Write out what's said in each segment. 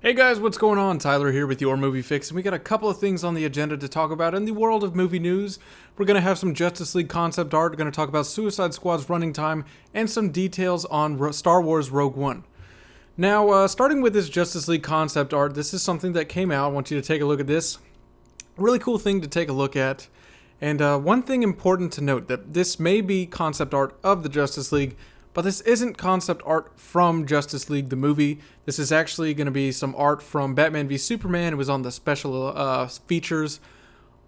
Hey guys, what's going on? Tyler here with your Movie Fix, and we got a couple of things on the agenda to talk about in the world of movie news. We're going to have some Justice League concept art, we're going to talk about Suicide Squad's running time, and some details on Star Wars Rogue One. Now, starting with this Justice League concept art, this is something that came out. I want you to take a look at this. Really cool thing to take a look at. And one thing important to note, that this may be concept art of the Justice League, but this isn't concept art from Justice League the movie. This is actually going to be some art from Batman v Superman. It was on the special features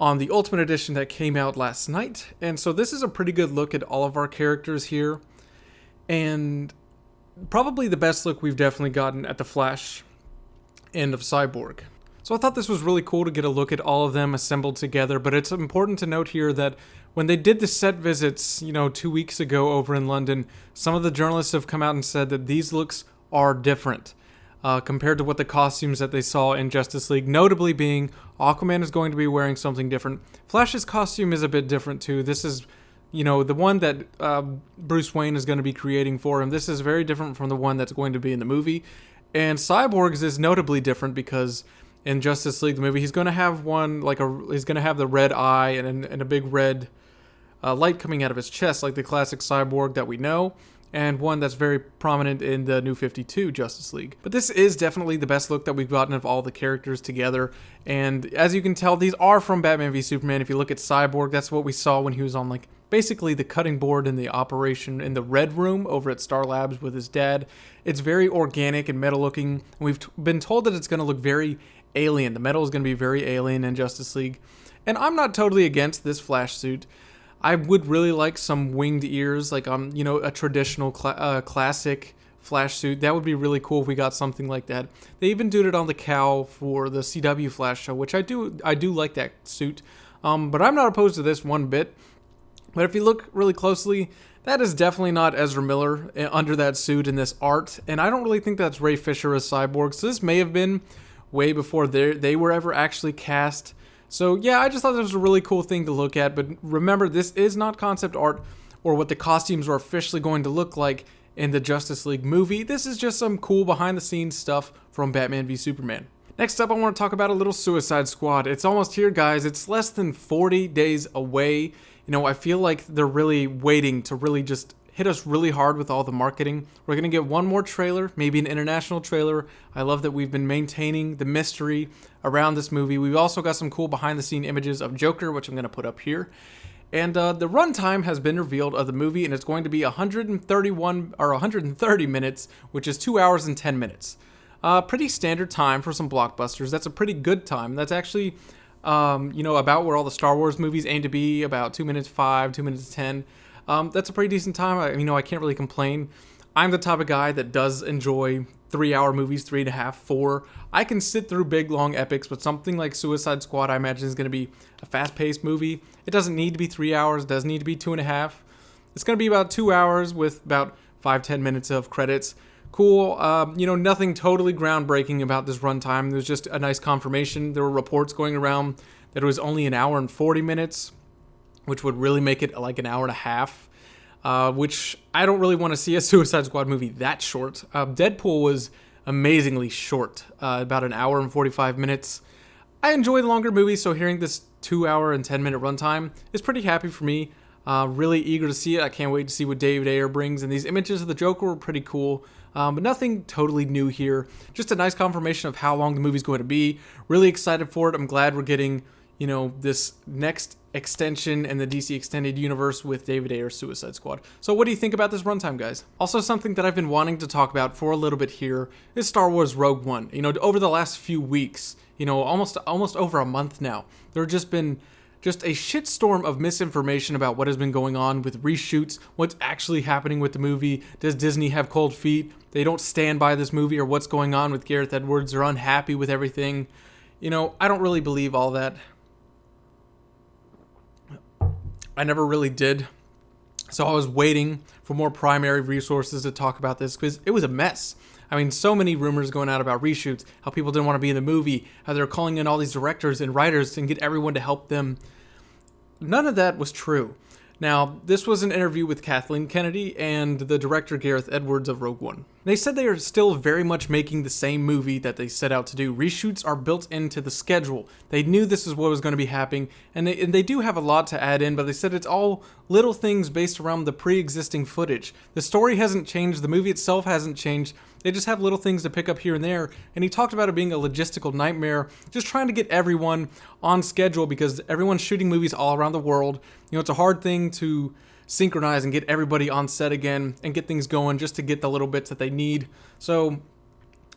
on the Ultimate Edition that came out last night. And so this is a pretty good look at all of our characters here. And probably the best look we've definitely gotten at the Flash end of Cyborg. So I thought this was really cool to get a look at all of them assembled together, but it's important to note here that when they did the set visits, 2 weeks ago over in London, some of the journalists have come out and said that these looks are different compared to what the costumes that they saw in Justice League, notably being Aquaman is going to be wearing something different. Flash's costume is a bit different too. This is, the one that Bruce Wayne is going to be creating for him. This is very different from the one that's going to be in the movie. And Cyborg's is notably different because in Justice League the movie, he's going to have he's going to have the red eye and a big red light coming out of his chest, like the classic Cyborg that we know, and one that's very prominent in the New 52 Justice League. But this is definitely the best look that we've gotten of all the characters together, and as you can tell, these are from Batman v Superman. If you look at Cyborg, that's what we saw when he was on basically the cutting board in the operation in the Red Room over at Star Labs with his dad. It's very organic and metal looking, and we've been told that it's going to look very alien. The metal is going to be very alien in Justice League, and I'm not totally against this Flash suit. I would really like some winged ears, like a traditional classic Flash suit. That would be really cool if we got something like that. They even did it on the cowl for the CW Flash show, which I do like that suit. But I'm not opposed to this one bit. But if you look really closely, that is definitely not Ezra Miller under that suit in this art, and I don't really think that's Ray Fisher as Cyborg. So this may have been way before they were ever actually cast. So yeah, I just thought this was a really cool thing to look at, but remember, this is not concept art or what the costumes are officially going to look like in the Justice League movie. This is just some cool behind the scenes stuff from Batman v Superman. Next up, I want to talk about a little Suicide Squad. It's almost here, guys. It's less than 40 days away. I feel like they're really waiting to really just hit us really hard with all the marketing. We're going to get one more trailer, maybe an international trailer. I love that we've been maintaining the mystery around this movie. We've also got some cool behind-the-scene images of Joker, which I'm going to put up here. And the runtime has been revealed of the movie, and it's going to be 130 minutes, which is 2 hours and 10 minutes. Pretty standard time for some blockbusters. That's a pretty good time. That's actually, about where all the Star Wars movies aim to be, about 2 minutes 5, 2 minutes 10. That's a pretty decent time. I can't really complain. I'm the type of guy that does enjoy 3-hour movies, 3.5, 4. I can sit through big, long epics, but something like Suicide Squad, I imagine, is going to be a fast-paced movie. It doesn't need to be 3 hours. It doesn't need to be 2.5. It's going to be about 2 hours with about 5-10 minutes of credits. Cool. Nothing totally groundbreaking about this runtime. There's just a nice confirmation. There were reports going around that it was only an hour and 40 minutes. Which would really make it like an hour and a half, which I don't really want to see a Suicide Squad movie that short. Deadpool was amazingly short, about an hour and 45 minutes. I enjoy the longer movies, so hearing this 2 hour and 10 minute runtime is pretty happy for me. Really eager to see it. I can't wait to see what David Ayer brings, and these images of the Joker were pretty cool. But nothing totally new here. Just a nice confirmation of how long the movie's going to be. Really excited for it. I'm glad we're getting this next extension in the DC Extended Universe with David Ayer's Suicide Squad. So what do you think about this runtime, guys? Also, something that I've been wanting to talk about for a little bit here is Star Wars Rogue One. Over the last few weeks, almost over a month now, there have just been a shitstorm of misinformation about what has been going on with reshoots, what's actually happening with the movie. Does Disney have cold feet? They don't stand by this movie, or what's going on with Gareth Edwards? They're unhappy with everything. I don't really believe all that. I never really did. So I was waiting for more primary resources to talk about this because it was a mess. So many rumors going out about reshoots, how people didn't want to be in the movie, how they're calling in all these directors and writers and get everyone to help them. None of that was true. Now, this was an interview with Kathleen Kennedy and the director Gareth Edwards of Rogue One. They said they are still very much making the same movie that they set out to do. Reshoots are built into the schedule. They knew this is what was going to be happening, and they do have a lot to add in, but they said it's all little things based around the pre-existing footage. The story hasn't changed, the movie itself hasn't changed. They just have little things to pick up here and there, and he talked about it being a logistical nightmare, just trying to get everyone on schedule because everyone's shooting movies all around the world. You know, it's a hard thing to synchronize and get everybody on set again and get things going just to get the little bits that they need. So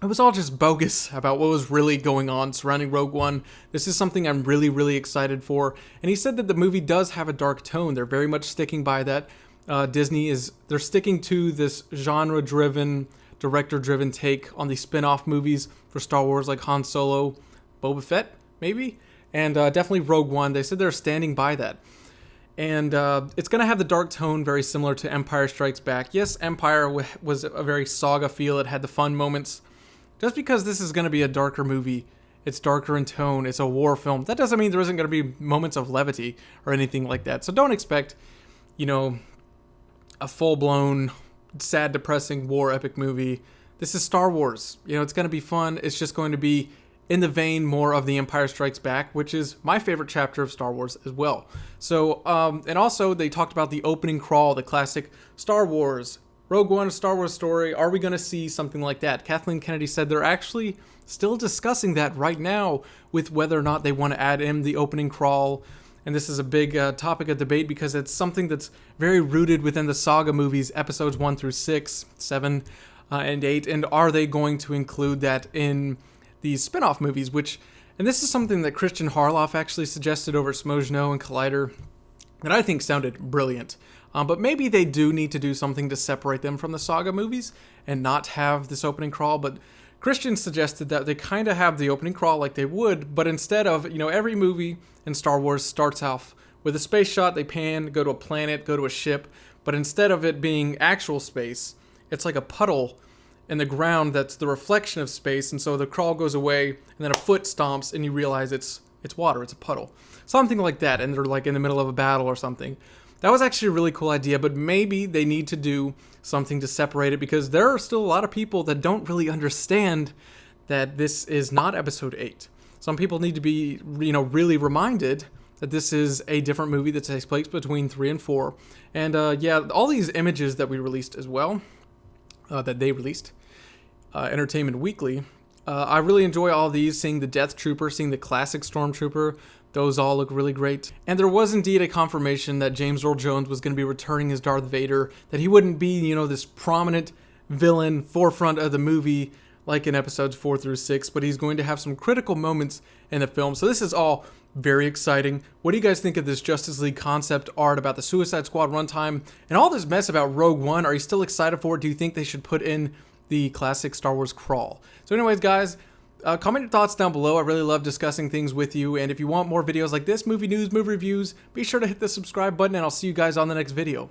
it was all just bogus about what was really going on surrounding Rogue One. This is something I'm really excited for. And he said that the movie does have a dark tone. They're very much sticking by that. They're sticking to this genre-driven, director-driven take on the spin-off movies for Star Wars, like Han Solo, Boba Fett, maybe? And definitely Rogue One. They said they're standing by that. And it's going to have the dark tone very similar to Empire Strikes Back. Yes, Empire was a very saga feel. It had the fun moments. Just because this is going to be a darker movie, it's darker in tone, it's a war film, that doesn't mean there isn't going to be moments of levity or anything like that. So don't expect, you know, a full-blown, sad, depressing war epic movie. This is Star Wars. You know, it's going to be fun. It's just going to be in the vein more of The Empire Strikes Back, which is my favorite chapter of Star Wars as well. So, and also they talked about the opening crawl, the classic Star Wars, Rogue One, a Star Wars story. Are we going to see something like that? Kathleen Kennedy said they're actually still discussing that right now with whether or not they want to add in the opening crawl. And this is a big topic of debate because it's something that's very rooted within the saga movies, episodes 1 through 6, 7, and 8. And are they going to include that in these spin-off movies, and this is something that Christian Harloff actually suggested over Smojno and Collider that I think sounded brilliant. But maybe they do need to do something to separate them from the saga movies and not have this opening crawl. But Christian suggested that they kind of have the opening crawl like they would, but instead of, you know, every movie in Star Wars starts off with a space shot, they pan, go to a planet, go to a ship, but instead of it being actual space, it's like a puddle in the ground that's the reflection of space, and so the crawl goes away, and then a foot stomps, and you realize it's water, it's a puddle. Something like that, and they're like in the middle of a battle or something. That was actually a really cool idea, but maybe they need to do something to separate it, because there are still a lot of people that don't really understand that this is not Episode 8. Some people need to be, you know, really reminded that this is a different movie that takes place between 3 and 4. And yeah, all these images that we released as well, that they released, Entertainment Weekly. I really enjoy all these, seeing the Death Trooper, seeing the classic Stormtrooper. Those all look really great. And there was indeed a confirmation that James Earl Jones was going to be returning as Darth Vader, that he wouldn't be, you know, this prominent villain forefront of the movie like in episodes 4 through 6, but he's going to have some critical moments in the film. So this is all very exciting. What do you guys think of this Justice League concept art about the Suicide Squad runtime and all this mess about Rogue One? Are you still excited for it? Do you think they should put in the classic Star Wars crawl? So anyways, guys, comment your thoughts down below. I really love discussing things with you. And if you want more videos like this, movie news, movie reviews, be sure to hit the subscribe button, and I'll see you guys on the next video.